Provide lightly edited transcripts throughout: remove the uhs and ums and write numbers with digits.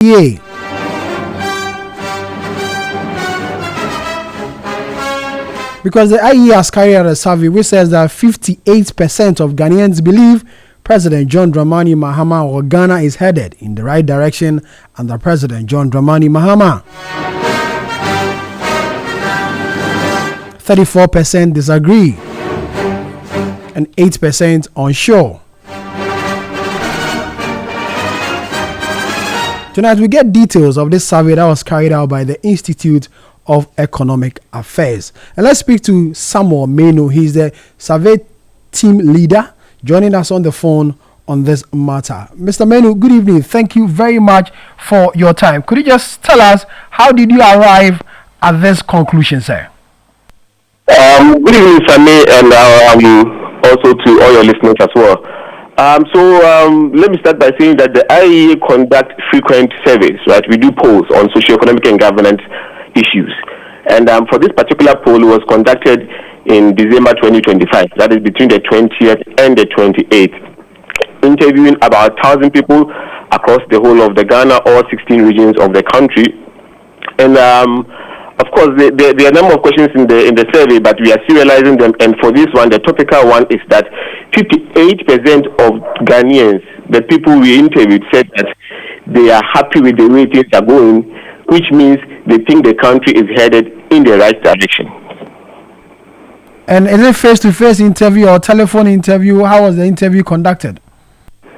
IEA. Because the IEA has carried out a survey which says that 58% of Ghanaians believe President John Dramani Mahama or Ghana is headed in the right direction under President John Dramani Mahama. 34% disagree and 8% unsure. Tonight we get details of this survey that was carried out by the Institute of Economic Affairs. And let's speak to Samuel Menu. He's the survey team leader, joining us on the phone on this matter. Mr. Menu, good evening. Thank you very much for your time. Could you just tell us, how did you arrive at this conclusion, sir? Good evening, Sammy, and also to all your listeners as well. Let me start by saying that the IEA conduct frequent surveys, right? We do polls on socio-economic and governance issues. And for this particular poll, it was conducted in December 2025, that is between the 20th and the 28th, interviewing about 1,000 people across the whole of the Ghana, all 16 regions of the country. And of course, there are a number of questions in the survey, but we are serializing them. And for this one, the topical one is that 58% of Ghanaians, the people we interviewed, said that they are happy with the way things are going, which means they think the country is headed in the right direction. And is it face-to-face interview or telephone interview? How was the interview conducted?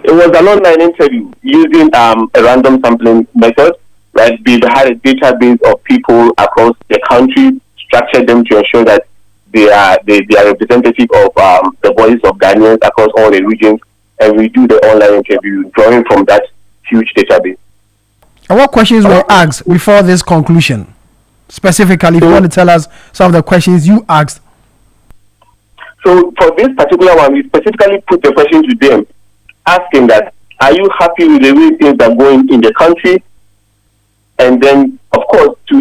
It was an online interview using a random sampling method. Right, we've had a database of people across the country, structured them to ensure that they are representative of the voices of Ghanaians across all the regions, and we do the online interview, drawing from that huge database. And what questions were asked before this conclusion? Specifically, if you want to tell us some of the questions you asked. So for this particular one, we specifically put the question to them, asking that, are you happy with the way things are going in the country? And then, of course, to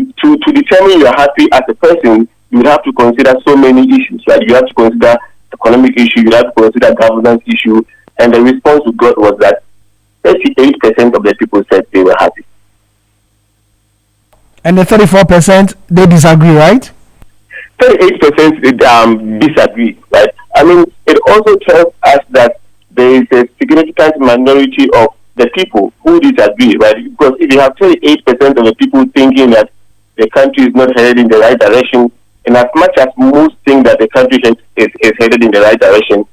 determine you're happy as a person, you would have to consider so many issues, right? You have to consider economic issue, you have to consider governance issue, and the response we got was that 38% of the people said they were happy. And the 34%, they disagree, right? 38% disagree, right? I mean, it also tells us that there is a significant minority of the people who disagree, right? Because if you have 28% of the people thinking that the country is not headed in the right direction, and as much as most think that the country is headed in the right direction,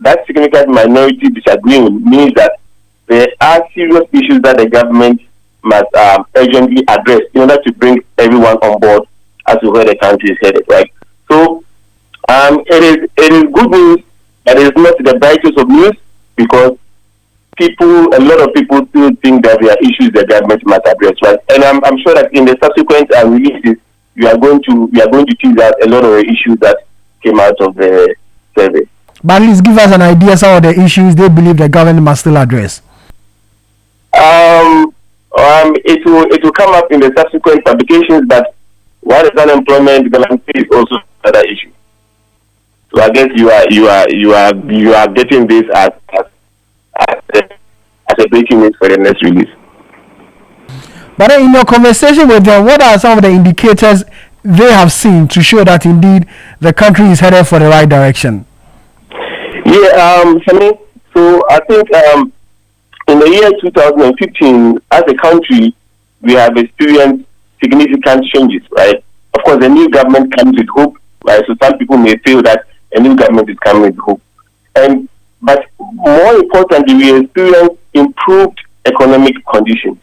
that significant minority disagreeing means that there are serious issues that the government must urgently address in order to bring everyone on board as to where the country is headed, right? So it is good news, but it is not the brightest of news, because a lot of people still think that there are issues the government must address, right? And I'm sure that in the subsequent releases, we are going to tease out a lot of the issues that came out of the survey. But at least give us an idea of some of the issues they believe the government must still address. It will come up in the subsequent publications, but what is unemployment, Galamsey is also another issue. So I guess you are getting this as a breaking news for the next release. But in your conversation with them, what are some of the indicators they have seen to show that indeed the country is headed for the right direction? Yeah, so I think in the year 2015, as a country, we have experienced significant changes, right? Of course, the new government comes with hope, right? So some people may feel that a new government is coming with hope. But more importantly, we experience improved economic conditions.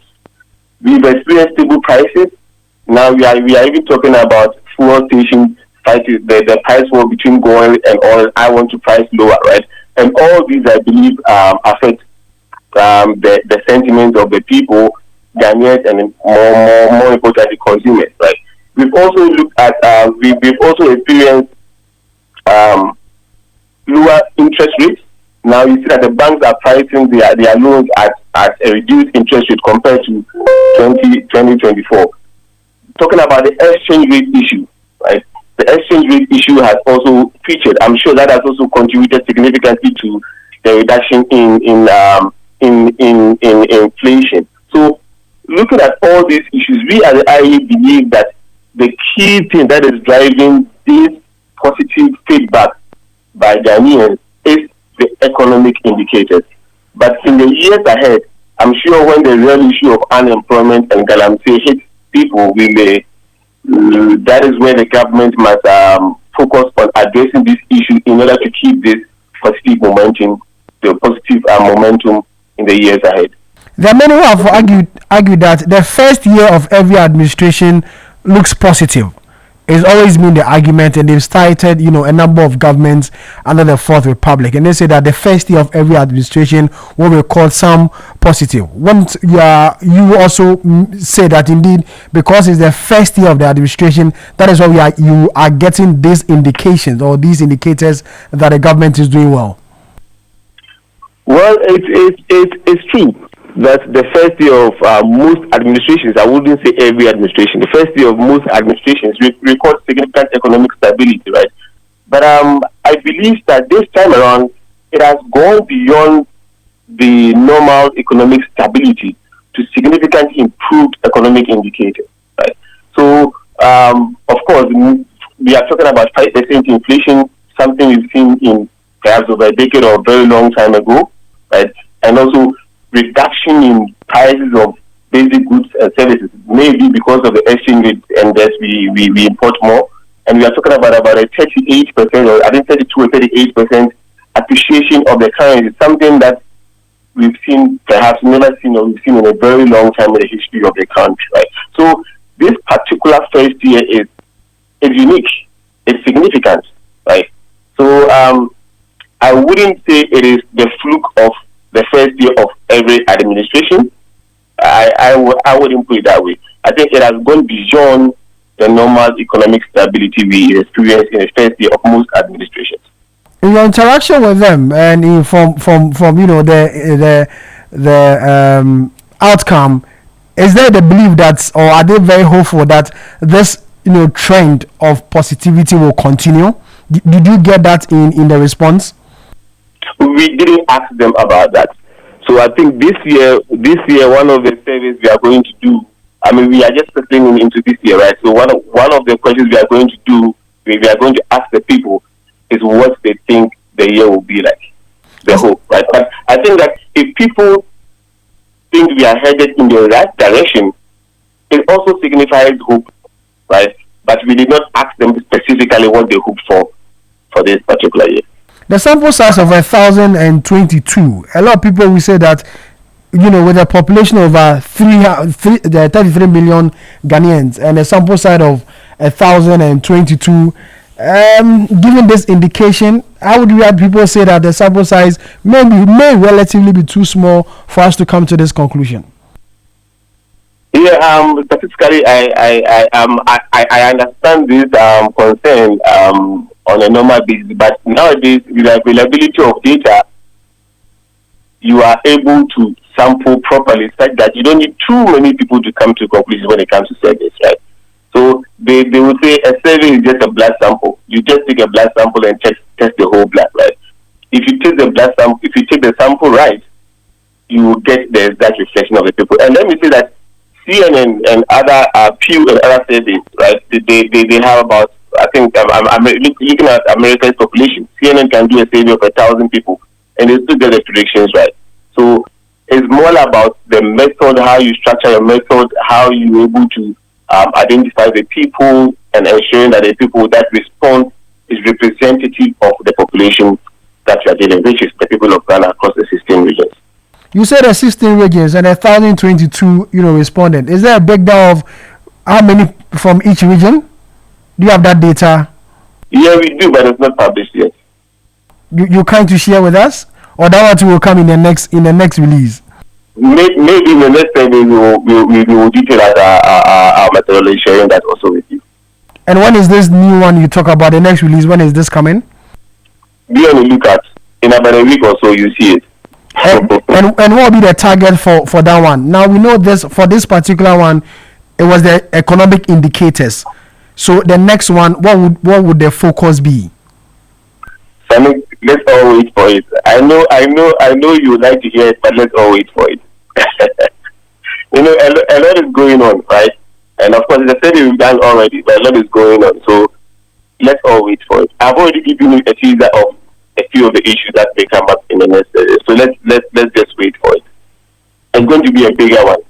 We've experienced stable prices. Now we are even talking about fuel station prices, the price war between oil and oil. I want to price lower, right? And all these, I believe, affect the sentiments of the people, Ghanaians, and more importantly, consumers, right? We've also looked at we've also experienced lower interest rates. Now you see that the banks are pricing their loans at a reduced interest rate compared to 2024. Talking about the exchange rate issue, right? The exchange rate issue has also featured. I'm sure that has also contributed significantly to the reduction in inflation. So looking at all these issues, we as the IEA believe that the key thing that is driving this positive feedback by Ghanaians is the economic indicators. But in the years ahead, I'm sure when the real issue of unemployment and Galamsey hits people, that is where the government must focus on addressing this issue in order to keep this positive momentum, in the years ahead. There are many who have argued that the first year of every administration looks positive. It's always been the argument, and they've cited, a number of governments under the Fourth Republic, and they say that the first year of every administration will record some positive. Once you also say that indeed, because it's the first year of the administration, that is why you are getting these indications or these indicators that the government is doing well. Well, it's true that the first year of most administrations, I wouldn't say every administration, the first year of most administrations record significant economic stability, right? But I believe that this time around, it has gone beyond the normal economic stability to significantly improved economic indicators, right? So, of course, we are talking about 5% inflation, something we've seen in perhaps over a decade or a very long time ago, right? And also reduction in prices of basic goods and services, maybe because of the exchange rate, and thus we import more. And we are talking about a 38%, or I think 32 or 38% appreciation of the currency, something that we've seen, perhaps never seen, or we've seen in a very long time in the history of the country, right? So this particular first year is unique, it's significant, right? So I wouldn't say it is the fluke of the first year of every administration. I wouldn't put it that way. I think it has gone beyond the normal economic stability we experience in the first year of most administrations. In your interaction with them, and from the outcome, is there the belief that, or are they very hopeful that this trend of positivity will continue? Did you get that in the response? We didn't ask them about that. So I think this year, one of the surveys we are going to do, we are just settling into this year, right? So one of the questions we are going to do, we are going to ask the people is what they think the year will be like, the hope, right? But I think that if people think we are headed in the right direction, it also signifies hope, right? But we did not ask them specifically what they hope for this particular year. The sample size of 1,022. A lot of people will say that, with a population of 33 million Ghanaians and a sample size of 1,022, given this indication, how would you have people say that the sample size may relatively be too small for us to come to this conclusion? Yeah, statistically, I understand this concern on a normal basis, but nowadays, with the availability of data, you are able to sample properly, such that you don't need too many people to come to conclusions when it comes to surveys, right? So they would say a survey is just a blood sample. You just take a blood sample and test the whole blood, right? If you take the sample right, you will get the exact reflection of the people. And let me say that CNN and other Pew and other surveys, right? They have about, I think, I'm looking at America's population. CNN can do a survey of 1,000 people, and they still get the predictions right. So it's more about the method, how you structure your method, how you're able to identify the people, and ensuring that the people that respond is representative of the population that you are dealing with, which is the people of Ghana across the 16 regions. You said 16 regions and 1,022, responded. Is there a breakdown of how many from each region? Do you have that data? Yeah, we do, but it's not published yet. You kind to share with us, or that one will come in the next release? Maybe in the next time we will detail our methodology, sharing that also with you. And when is this new one you talk about, the next release? When is this coming? Be on the lookout. In about a week or so, you see it. And what will be the target for that one? Now we know this for this particular one, it was the economic indicators. So the next one, what would the focus be? So let's all wait for it. I know you would like to hear it, but let's all wait for it. a lot is going on, right? And of course, the study we've done already, but a lot is going on. So let's all wait for it. I've already given you a teaser of a few of the issues that may come up in the next. So let's just wait for it. It's going to be a bigger one,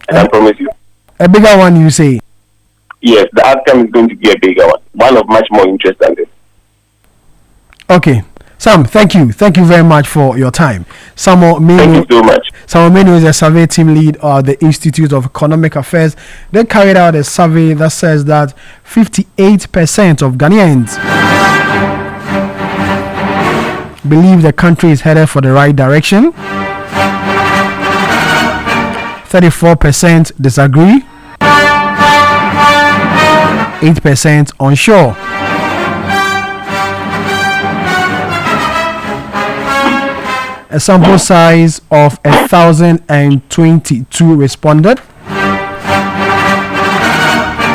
and I promise you. A bigger one, you say? Yes, the outcome is going to be a bigger one of much more interest than this. Okay. Sam, thank you very much for your time. Samuel Menu, thank you so much. Samuel Menu is a survey team lead at the Institute of Economic Affairs. They carried out a survey that says that 58% of Ghanaians believe the country is headed for the right direction. 34% disagree. 8% unsure. A sample size of 1,022 responded.